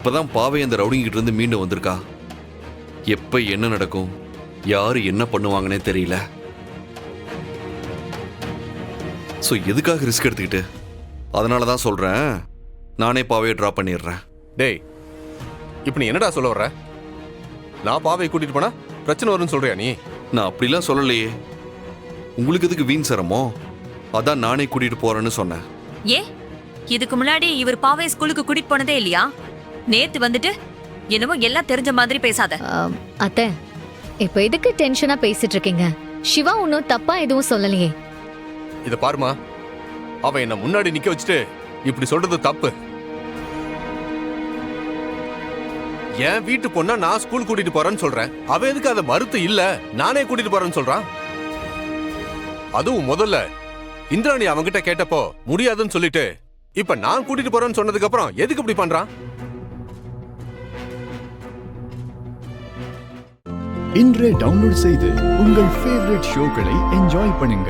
இப்பதான் பாவை அந்த ரவுடிங்கிட்ட இருந்து மீண்டும் வந்திருக்கா. எப்ப என்ன நடக்கும், யாரு என்ன பண்ணுவாங்கன்னே தெரியல. ஸோ எதுக்காக ரிஸ்க் எடுத்துக்கிட்டு? அதனால தான் சொல்றேன், நானே பாவையை ட்ராப் பண்ணிடுறேன். டேய், இப்போ நீ என்னடா சொல்ல வர்ற? நான் பாவையை கூட்டிட்டு போனா பிரச்சனை வரும்னு சொல்றியா நீ? நான் அப்படிலாம் சொல்லலையே. உங்களுக்கு எதுக்கு வீண் சிரமம்? அதான் நானே கூட்டிட்டு போறேன்னு சொன்னேன். ஏ, இதுக்கு முன்னாடி இவர் பாவை ஸ்கூலுக்கு கூட்டிட்டு போனதே இல்லையா? நேத்து வந்துட்டு என்னமோ எல்லாம் தெரிஞ்ச மாதிரி பேசாத. அத்தை, இப்ப எதுக்கு டென்ஷனா பேசிட்டு இருக்கீங்க? சிவா ஒன்னும் தப்பா எதுவும் சொல்லலையே. இத பாருமா, அவ என்ன முன்னாடி நிக்க வச்சுட்டு இப்படி சொல்றது தப்பு. என் வீட்டு பொண்ணா நான் ஸ்கூல் கூட்டிட்டு போறேன்னு சொல்றேன். அவ எதுக்கு அதை மறுத்து இல்ல நானே கூட்டிட்டு போறேன்னு சொல்றான்? அதுவும் முதல்ல இந்திராணி அவங்கிட்ட கேட்டப்போ முடியாதுன்னு சொல்லிட்டு இப்ப நான் கூட்டிட்டு போறேன்னு சொன்னதுக்கு அப்புறம் எதுக்கு இப்படி பண்றான்? இன்றே டவுன்லோட் செய்து உங்கள் ஃபேவரட் ஷோக்களை என்ஜாய் பண்ணுங்க.